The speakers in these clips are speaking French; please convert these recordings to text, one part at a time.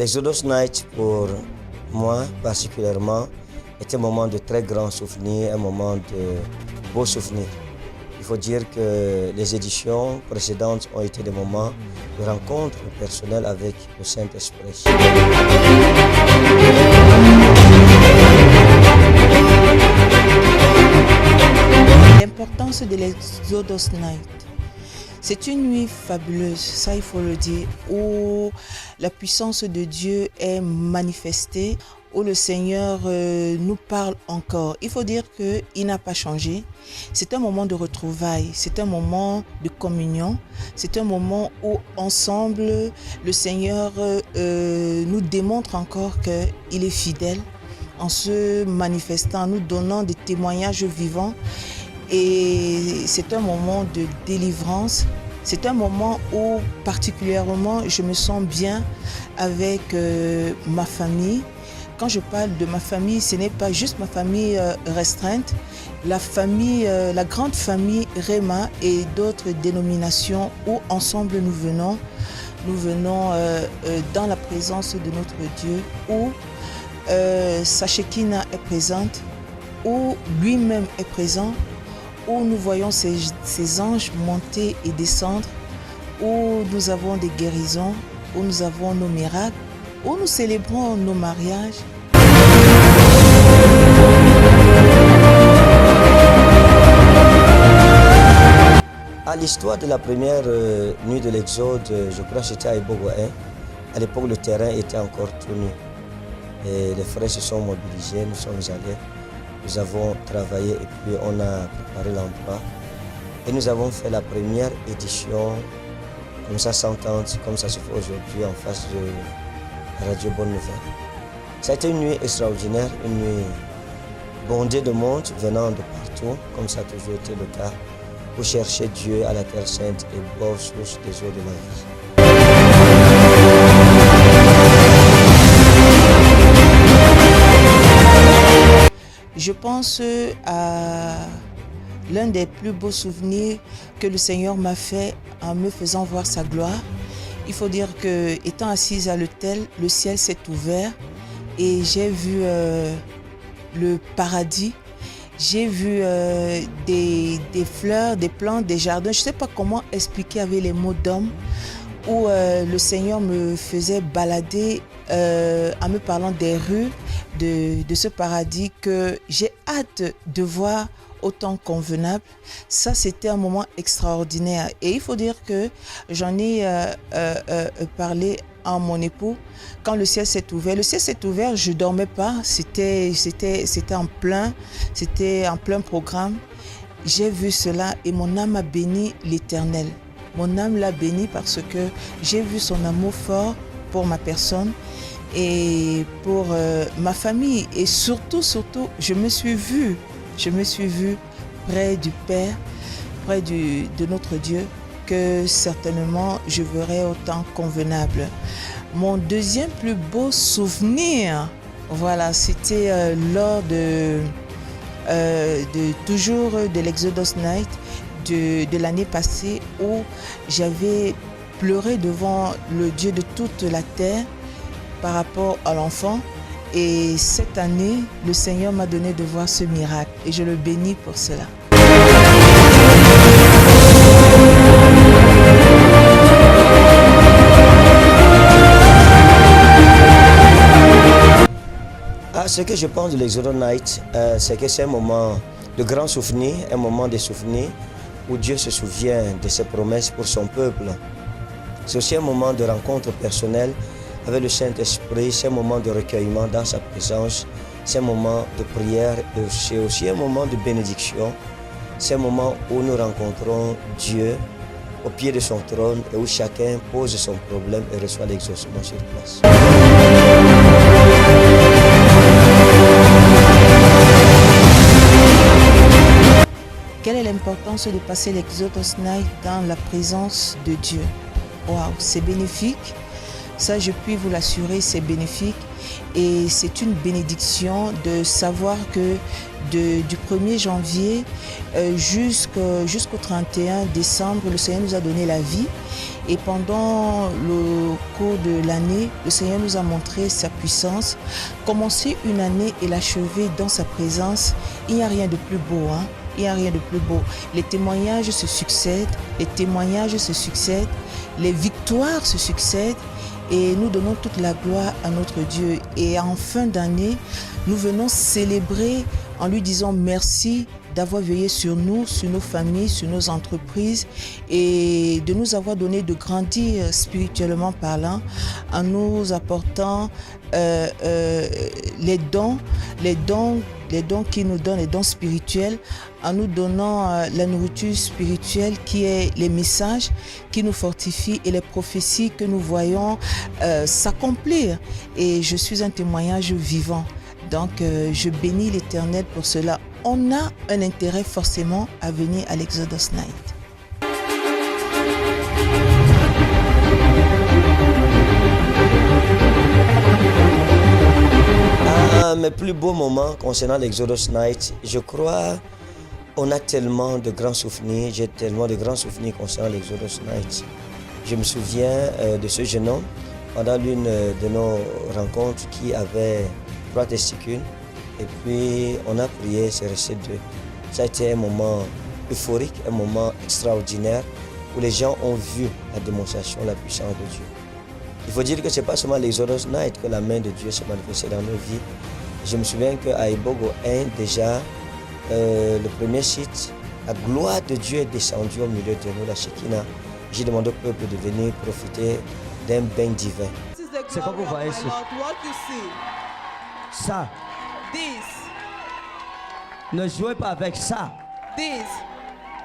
L'Exodus Night, pour moi particulièrement, est un moment de très grands souvenirs, un moment de beaux souvenirs. Il faut dire que les éditions précédentes ont été des moments de rencontre personnelle avec le Saint-Esprit. L'importance de l'Exodus Night. C'est une nuit fabuleuse, ça il faut le dire, où la puissance de Dieu est manifestée, où le Seigneur nous parle encore. Il faut dire qu'il n'a pas changé. C'est un moment de retrouvailles, c'est un moment de communion, c'est un moment où ensemble le Seigneur nous démontre encore qu'il est fidèle en se manifestant, en nous donnant des témoignages vivants. Et c'est un moment de délivrance. C'est un moment où particulièrement je me sens bien avec ma famille. Quand je parle de ma famille, ce n'est pas juste ma famille restreinte. La famille, la grande famille Réma et d'autres dénominations où ensemble nous venons dans la présence de notre Dieu, où sa Shekinah est présente, où lui-même est présent, où nous voyons ces anges monter et descendre, où nous avons des guérisons, où nous avons nos miracles, où nous célébrons nos mariages. À l'histoire de la première nuit de l'Exode, je crois que c'était à Ibogoin. À l'époque, le terrain était encore tout nu. Et les frères se sont mobilisés, nous sommes allés. Nous avons travaillé et puis on a préparé l'endroit. Et nous avons fait la première édition, comme ça s'entente, comme ça se fait aujourd'hui en face de Radio Bonne Nouvelle. Ça a été une nuit extraordinaire, une nuit bondée de monde venant de partout, comme ça a toujours été le cas, pour chercher Dieu à la Terre Sainte et boire source des eaux de la vie. Je pense à l'un des plus beaux souvenirs que le Seigneur m'a fait en me faisant voir sa gloire. Il faut dire que, étant assise à l'autel, le ciel s'est ouvert et j'ai vu le paradis. J'ai vu des fleurs, des plantes, des jardins. Je ne sais pas comment expliquer avec les mots d'homme, où le Seigneur me faisait balader en me parlant des rues de ce paradis que j'ai hâte de voir au temps convenable. Ça, c'était un moment extraordinaire. Et il faut dire que j'en ai parlé à mon époux quand le ciel s'est ouvert. Le ciel s'est ouvert, je ne dormais pas. C'était en plein programme. J'ai vu cela et mon âme a béni l'Éternel. Mon âme l'a béni parce que j'ai vu son amour fort pour ma personne et pour ma famille. Et surtout, je me suis vue près du Père, près de notre Dieu, que certainement je verrai au temps convenable. Mon deuxième plus beau souvenir, voilà, c'était lors toujours de l'Exodus Night de l'année passée, où j'avais pleuré devant le Dieu de toute la terre par rapport à l'enfant. Et cette année, le Seigneur m'a donné de voir ce miracle et je le bénis pour cela. Ce que je pense de l'Exodus Night, c'est que c'est un moment de grands souvenirs, un moment de souvenirs où Dieu se souvient de ses promesses pour son peuple. C'est aussi un moment de rencontre personnelle avec le Saint-Esprit, c'est un moment de recueillement dans sa présence, c'est un moment de prière et c'est aussi un moment de bénédiction. C'est un moment où nous rencontrons Dieu au pied de son trône et où chacun pose son problème et reçoit l'exaucement sur place. Quelle est l'importance de passer l'Exodus Night dans la présence de Dieu? Waouh, c'est bénéfique. Ça, je puis vous l'assurer, c'est bénéfique. Et c'est une bénédiction de savoir que du 1er janvier jusqu'au 31 décembre, le Seigneur nous a donné la vie. Et pendant le cours de l'année, le Seigneur nous a montré sa puissance. Commencer une année et l'achever dans sa présence, il n'y a rien de plus beau, hein? Il n'y a rien de plus beau. Les témoignages se succèdent, les victoires se succèdent et nous donnons toute la gloire à notre Dieu. Et en fin d'année, nous venons célébrer en lui disant merci d'avoir veillé sur nous, sur nos familles, sur nos entreprises et de nous avoir donné de grandir spirituellement parlant en nous apportant les dons qu'il nous donne, les dons spirituels, en nous donnant la nourriture spirituelle qui est les messages qui nous fortifient et les prophéties que nous voyons s'accomplir. Et je suis un témoignage vivant. Donc je bénis l'Éternel pour cela. On a un intérêt forcément à venir à l'Exodus Night. Mes plus beaux moments concernant l'Exodus Night, je crois on a tellement de grands souvenirs, j'ai tellement de grands souvenirs concernant l'Exodus Night. Je me souviens de ce jeune homme pendant l'une de nos rencontres qui avait 3 testicules et puis on a prié, c'est resté 2. Ça a été un moment euphorique, un moment extraordinaire où les gens ont vu la démonstration, la puissance de Dieu. Il faut dire que ce n'est pas seulement l'Exodus Night que la main de Dieu s'est manifestée dans nos vies. Je me souviens qu'à Ibogo 1, déjà, le premier site, la gloire de Dieu est descendue au milieu de nous, la Shekinah. J'ai demandé au peuple de venir profiter d'un bain divin. C'est comme vous voyez ça. Ne jouez pas avec ça.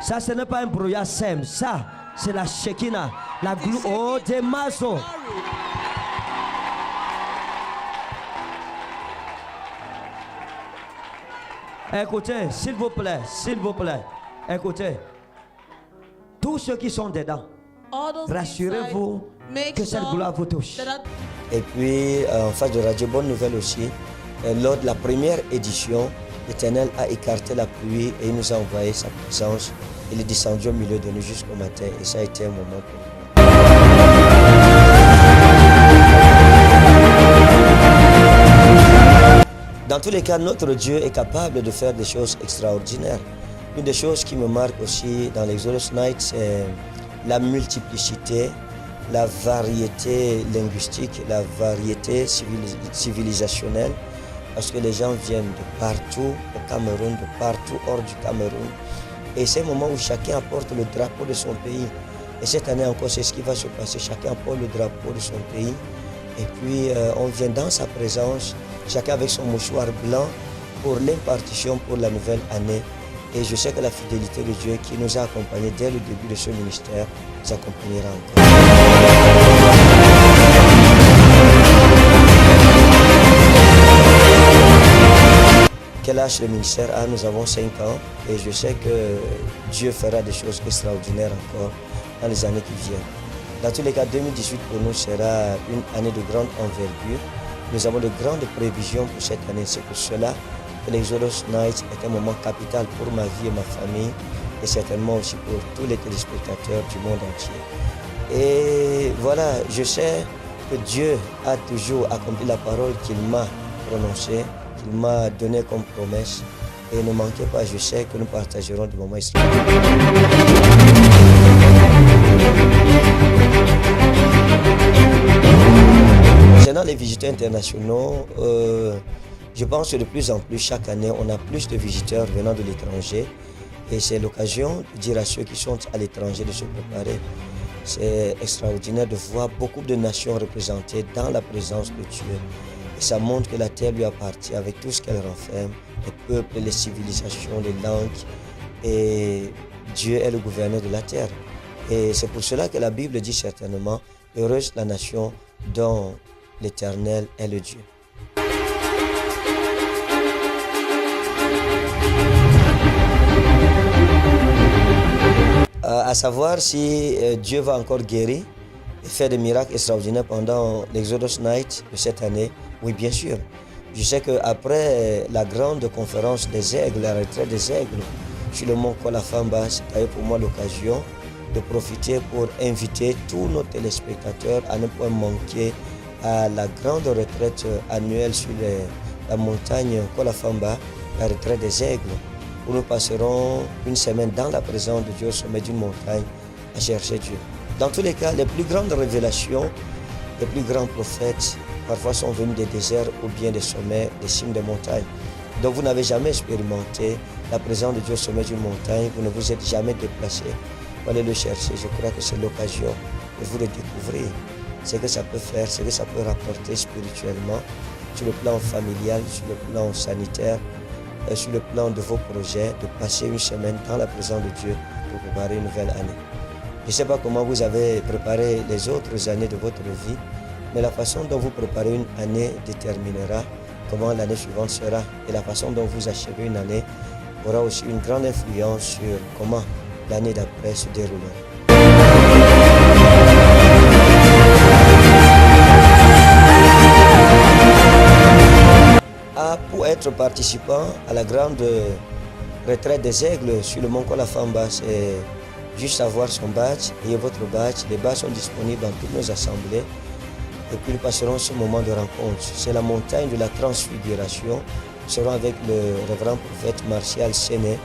Ça, ce n'est pas un brouillard simple. Ça, c'est la Shekinah, la gloire. Oh, des maçons. Écoutez, s'il vous plaît, écoutez. Tous ceux qui sont dedans, rassurez-vous que cette gloire vous touche. Et puis, en face de Radio Bonne Nouvelle aussi, lors de la première édition, l'Éternel a écarté la pluie et il nous a envoyé sa présence. Il est descendu au milieu de nous jusqu'au matin et ça a été un moment pour nous. Dans tous les cas, notre Dieu est capable de faire des choses extraordinaires. Une des choses qui me marque aussi dans l'Exodus Night, c'est la multiplicité, la variété linguistique, la variété civilisationnelle, parce que les gens viennent de partout au Cameroun, de partout hors du Cameroun. Et c'est un moment où chacun apporte le drapeau de son pays. Et cette année encore, c'est ce qui va se passer. Chacun apporte le drapeau de son pays. Et puis, on vient dans sa présence, chacun avec son mouchoir blanc pour l'impartition pour la nouvelle année. Et je sais que la fidélité de Dieu qui nous a accompagnés dès le début de ce ministère nous accompagnera encore. Quel âge le ministère a? Nous avons 5 ans et je sais que Dieu fera des choses extraordinaires encore dans les années qui viennent. Dans tous les cas, 2018 pour nous sera une année de grande envergure. Nous avons de grandes prévisions pour cette année. C'est pour cela que l'Exodus Night est un moment capital pour ma vie et ma famille et certainement aussi pour tous les téléspectateurs du monde entier. Et voilà, je sais que Dieu a toujours accompli la parole qu'il m'a prononcée, qu'il m'a donnée comme promesse. Et ne manquez pas, je sais que nous partagerons des moments extraordinaires. Concernant les visiteurs internationaux, je pense que de plus en plus, chaque année, on a plus de visiteurs venant de l'étranger. Et c'est l'occasion de dire à ceux qui sont à l'étranger de se préparer. C'est extraordinaire de voir beaucoup de nations représentées dans la présence de Dieu. Et ça montre que la terre lui appartient avec tout ce qu'elle renferme, les peuples, les civilisations, les langues. Et Dieu est le gouverneur de la terre. Et c'est pour cela que la Bible dit certainement, heureuse la nation dont l'Éternel est le Dieu. À savoir si Dieu va encore guérir et faire des miracles extraordinaires pendant l'Exodus Night de cette année, oui bien sûr. Je sais qu'après la grande conférence des aigles, la retraite des aigles, sur le mont Kolafamba, c'était pour moi l'occasion de profiter pour inviter tous nos téléspectateurs à ne pas manquer à la grande retraite annuelle sur la montagne Kolafamba, la retraite des aigles, où nous passerons une semaine dans la présence de Dieu au sommet d'une montagne à chercher Dieu. Dans tous les cas, les plus grandes révélations, les plus grands prophètes, parfois sont venus des déserts ou bien des sommets, des cimes des montagnes. Donc vous n'avez jamais expérimenté la présence de Dieu au sommet d'une montagne, vous ne vous êtes jamais déplacé pour aller le chercher. Je crois que c'est l'occasion de vous le découvrir. Ce que ça peut faire, ce que ça peut rapporter spirituellement, sur le plan familial, sur le plan sanitaire, et sur le plan de vos projets, de passer une semaine dans la présence de Dieu pour préparer une nouvelle année. Je ne sais pas comment vous avez préparé les autres années de votre vie, mais la façon dont vous préparez une année déterminera comment l'année suivante sera. Et la façon dont vous achevez une année aura aussi une grande influence sur comment l'année d'après se déroulera. Pour être participant à la grande retraite des aigles sur le mont Kolafamba, c'est juste avoir son badge, ayez votre badge. Les badges sont disponibles dans toutes nos assemblées. Et puis nous passerons ce moment de rencontre. C'est la montagne de la transfiguration. Nous serons avec le révérend prophète Martial Séné,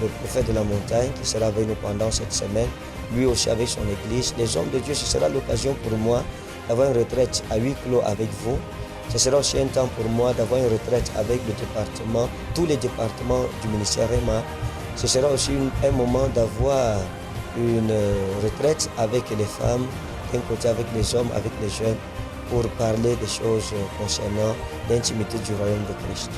le prophète de la montagne, qui sera avec nous pendant cette semaine. Lui aussi avec son église. Les hommes de Dieu, ce sera l'occasion pour moi d'avoir une retraite à huis clos avec vous. Ce sera aussi un temps pour moi d'avoir une retraite avec le département, tous les départements du ministère REMA. Ce sera aussi un moment d'avoir une retraite avec les femmes, d'un côté avec les hommes, avec les jeunes, pour parler des choses concernant l'intimité du royaume de Christ.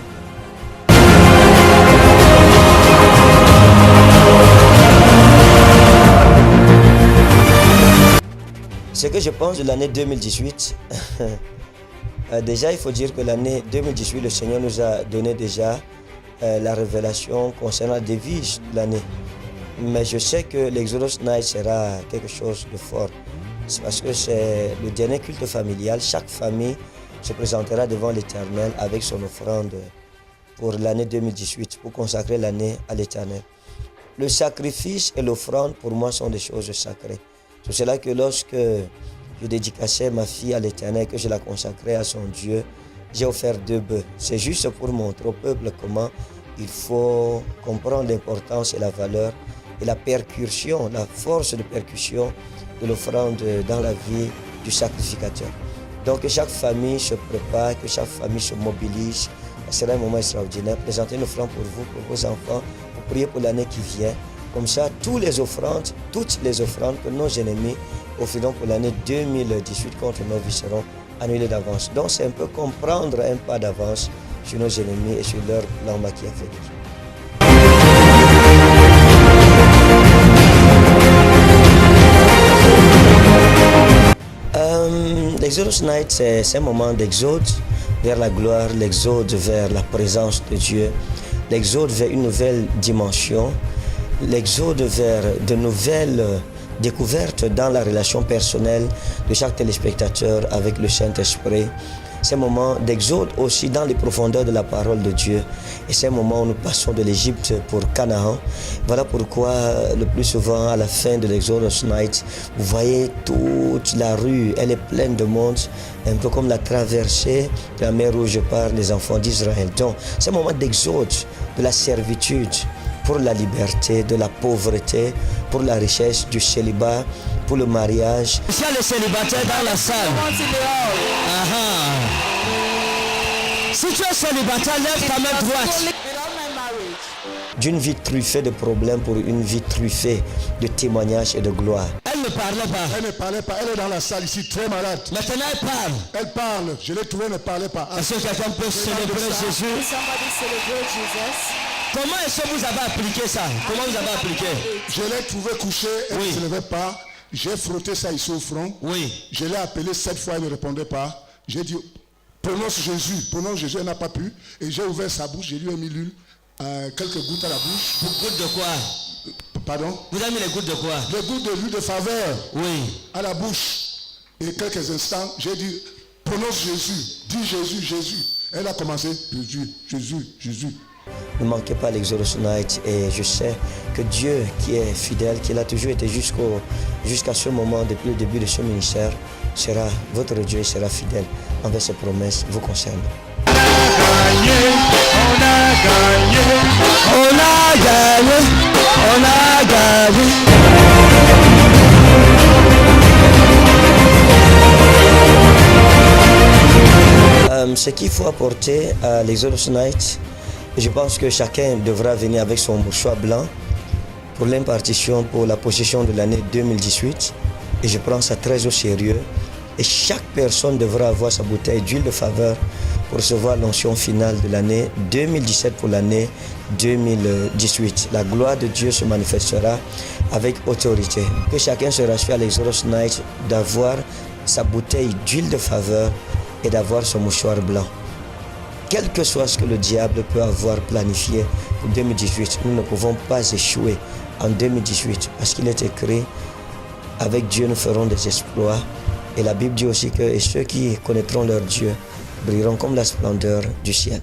Ce que je pense de l'année 2018, déjà il faut dire que l'année 2018, le Seigneur nous a donné déjà la révélation concernant la devise de l'année. Mais je sais que l'Exodus Night sera quelque chose de fort. C'est parce que c'est le dernier culte familial. Chaque famille se présentera devant l'Éternel avec son offrande pour l'année 2018, pour consacrer l'année à l'Éternel. Le sacrifice et l'offrande, pour moi, sont des choses sacrées. C'est cela que lorsque je dédicassais ma fille à l'Éternel, que je la consacrais à son Dieu, j'ai offert 2 bœufs. C'est juste pour montrer au peuple comment il faut comprendre l'importance et la valeur et la percussion, la force de percussion de l'offrande dans la vie du sacrificateur. Donc que chaque famille se prépare, que chaque famille se mobilise. Ce sera un moment extraordinaire. Présentez une offrande pour vous, pour vos enfants, pour prier pour l'année qui vient. Comme ça, toutes les offrandes que nos ennemis offriront pour l'année 2018 contre nos vies seront annulées d'avance. Donc c'est un peu comprendre un pas d'avance sur nos ennemis et sur leur plan machiavélique. L'Exodus Night, c'est un moment d'exode vers la gloire, l'exode vers la présence de Dieu, l'exode vers une nouvelle dimension, l'exode vers de nouvelles découvertes dans la relation personnelle de chaque téléspectateur avec le Saint-Esprit. C'est un moment d'exode aussi dans les profondeurs de la parole de Dieu. Et c'est un moment où nous passons de l'Égypte pour Canaan. Voilà pourquoi le plus souvent à la fin de l'Exodus Night, vous voyez toute la rue, elle est pleine de monde, un peu comme la traversée de la mer Rouge par les enfants d'Israël. Donc c'est un moment d'exode, de la servitude pour la liberté, de la pauvreté, pour la richesse, du célibat, pour le mariage. Il y a les célibataires dans la salle. Si tu es célibataire, lève ta main droite. D'une vie truffée de problèmes pour une vie truffée de témoignages et de gloire. Elle ne parlait pas. Elle ne parlait pas. Elle est dans la salle ici, très malade. Maintenant elle parle. Elle parle. Je l'ai trouvée, elle ne parlait pas. Est-ce que quelqu'un peut célébrer Jésus? Comment est-ce que vous avez appliqué ça? Comment vous avez appliqué? Je l'ai trouvée couchée, elle ne se levait pas. J'ai frotté ça ici au front. Oui. Je l'ai appelée 7 fois, elle ne répondait pas. J'ai dit, prononce Jésus, elle n'a pas pu. Et j'ai ouvert sa bouche, je lui ai mis l'huile, quelques gouttes à la bouche. Gouttes de quoi? Pardon? Vous avez mis les gouttes de quoi? Les gouttes de l'huile de faveur. Oui. À la bouche. Et quelques instants, j'ai dit, prononce Jésus, dis Jésus, Jésus. Elle a commencé, Jésus, Jésus, Jésus. Ne manquez pas l'Exodus Night et je sais que Dieu qui est fidèle, qui l'a toujours été jusqu'à ce moment, depuis le début de ce ministère, sera votre Dieu et sera fidèle envers ses promesses vous concernant. On a gagné. Ce qu'il faut apporter à l'Exodus Night, je pense que chacun devra venir avec son mouchoir blanc pour l'impartition, pour la possession de l'année 2018. Et je prends ça très au sérieux. Et chaque personne devra avoir sa bouteille d'huile de faveur pour recevoir l'onction finale de l'année 2017 pour l'année 2018. La gloire de Dieu se manifestera avec autorité. Que chacun se rassure à l'Exodus Night d'avoir sa bouteille d'huile de faveur et d'avoir son mouchoir blanc. Quel que soit ce que le diable peut avoir planifié pour 2018, nous ne pouvons pas échouer en 2018 parce qu'il est écrit, avec Dieu nous ferons des exploits. Et la Bible dit aussi que ceux qui connaîtront leur Dieu brilleront comme la splendeur du ciel.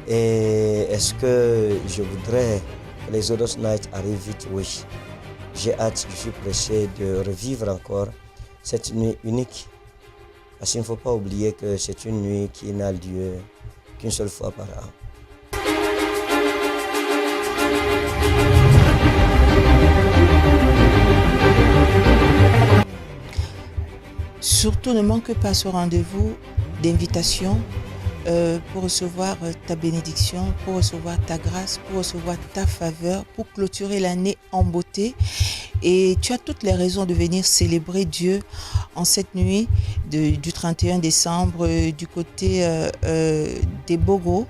Et est-ce que je voudrais que l'Exodus Night arrive vite? Oui. J'ai hâte, je suis pressé de revivre encore cette nuit unique. Parce qu'il ne faut pas oublier que c'est une nuit qui n'a lieu qu'une seule fois par an. Surtout, ne manque pas ce rendez-vous d'invitation pour recevoir ta bénédiction, pour recevoir ta grâce, pour recevoir ta faveur, pour clôturer l'année en beauté. Et tu as toutes les raisons de venir célébrer Dieu en cette nuit du 31 décembre du côté des Bogos,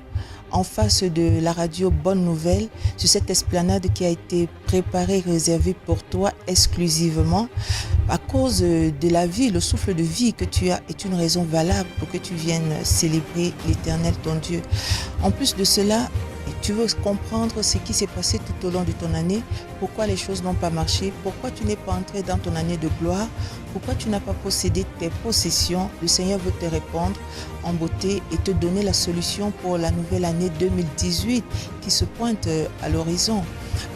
en face de la radio Bonne Nouvelle, sur cette esplanade qui a été préparée, réservée pour toi exclusivement. À cause de la vie, le souffle de vie que tu as est une raison valable pour que tu viennes célébrer l'Éternel, ton Dieu. En plus de cela, tu veux comprendre ce qui s'est passé tout au long de ton année, pourquoi les choses n'ont pas marché, pourquoi tu n'es pas entré dans ton année de gloire, pourquoi tu n'as pas possédé tes possessions. Le Seigneur veut te répondre en beauté et te donner la solution pour la nouvelle année 2018 qui se pointe à l'horizon.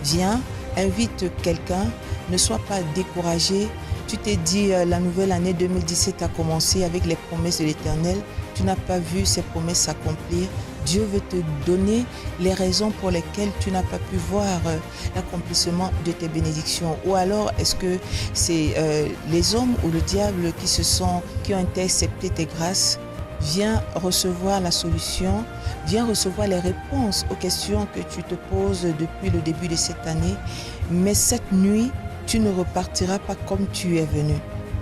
Viens, invite quelqu'un, ne sois pas découragé. Tu t'es dit la nouvelle année 2017 a commencé avec les promesses de l'Éternel. Tu n'as pas vu ces promesses s'accomplir. Dieu veut te donner les raisons pour lesquelles tu n'as pas pu voir l'accomplissement de tes bénédictions. Ou alors, est-ce que c'est les hommes ou le diable qui ont intercepté tes grâces? Viens recevoir la solution, viens recevoir les réponses aux questions que tu te poses depuis le début de cette année. Mais cette nuit, tu ne repartiras pas comme tu es venu.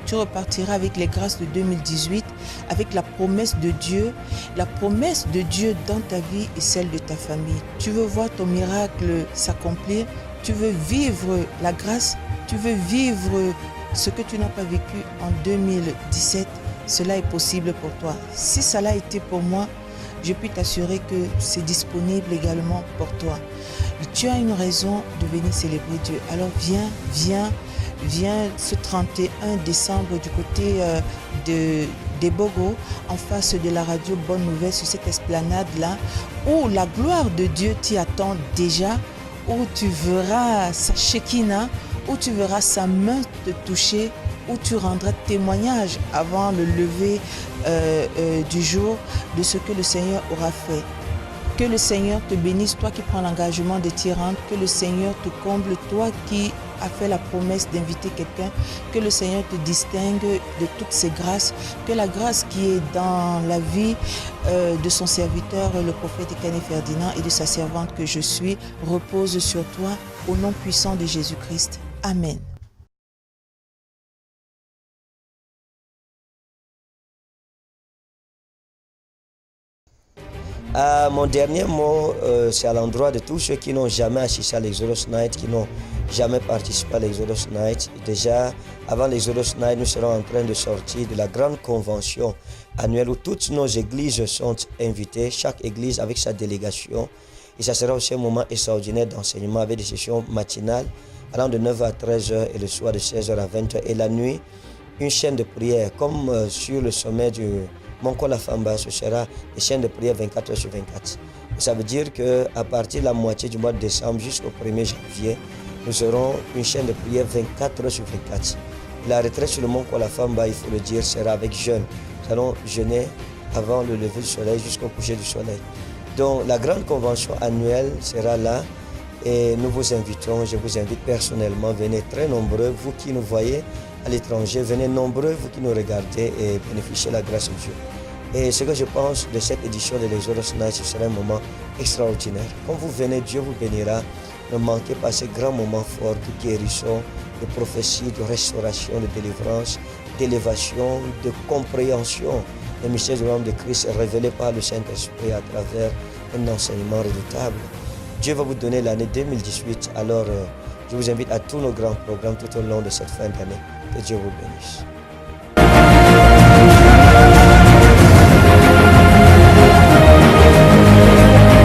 Tu repartiras avec les grâces de 2018, avec la promesse de Dieu dans ta vie et celle de ta famille. Tu veux voir ton miracle s'accomplir, tu veux vivre la grâce, tu veux vivre ce que tu n'as pas vécu en 2017, cela est possible pour toi. Si cela a été pour moi, je puis t'assurer que c'est disponible également pour toi. Tu as une raison de venir célébrer Dieu. Alors viens ce 31 décembre du côté des Bogos, en face de la radio Bonne Nouvelle, sur cette esplanade-là, où la gloire de Dieu t'y attend déjà, où tu verras sa Shekinah, où tu verras sa main te toucher, où tu rendras témoignage avant le lever du jour de ce que le Seigneur aura fait. Que le Seigneur te bénisse, toi qui prends l'engagement de t'y rendre. Que le Seigneur te comble, toi qui as fait la promesse d'inviter quelqu'un. Que le Seigneur te distingue de toutes ces grâces. Que la grâce qui est dans la vie de son serviteur, le prophète Ekane Ferdinand, et de sa servante que je suis, repose sur toi au nom puissant de Jésus-Christ. Amen. Mon dernier mot, c'est à l'endroit de tous ceux qui n'ont jamais assisté à l'Exodus Night, qui n'ont jamais participé à l'Exodus Night. Déjà, avant l'Exodus Night, nous serons en train de sortir de la grande convention annuelle où toutes nos églises sont invitées, chaque église avec sa délégation. Et ça sera aussi un moment extraordinaire d'enseignement avec des sessions matinales allant de 9h à 13h et le soir de 16h à 20h. Et la nuit, une chaîne de prière, comme sur le sommet du Mont Kolafamba, ce sera une chaîne de prière 24 heures sur 24. Ça veut dire qu'à partir de la moitié du mois de décembre jusqu'au 1er janvier, nous aurons une chaîne de prière 24 heures sur 24. La retraite sur le Mont Kolafamba, il faut le dire, sera avec jeûne. Nous allons jeûner avant le lever du soleil jusqu'au coucher du soleil. Donc la grande convention annuelle sera là et nous vous invitons, je vous invite personnellement, venez très nombreux, vous qui nous voyez à l'étranger, venez nombreux, vous qui nous regardez et bénéficiez de la grâce de Dieu. Et ce que je pense de cette édition de l'Exodus Night, ce sera un moment extraordinaire. Quand vous venez, Dieu vous bénira. Ne manquez pas ces grands moments forts de guérison, de prophétie, de restauration, de délivrance, d'élévation, de compréhension. Le mystère du royaume de Christ est révélé par le Saint-Esprit à travers un enseignement redoutable. Dieu va vous donner l'année 2018. Alors, je vous invite à tous nos grands programmes tout au long de cette fin d'année. Que Dieu vous bénisse.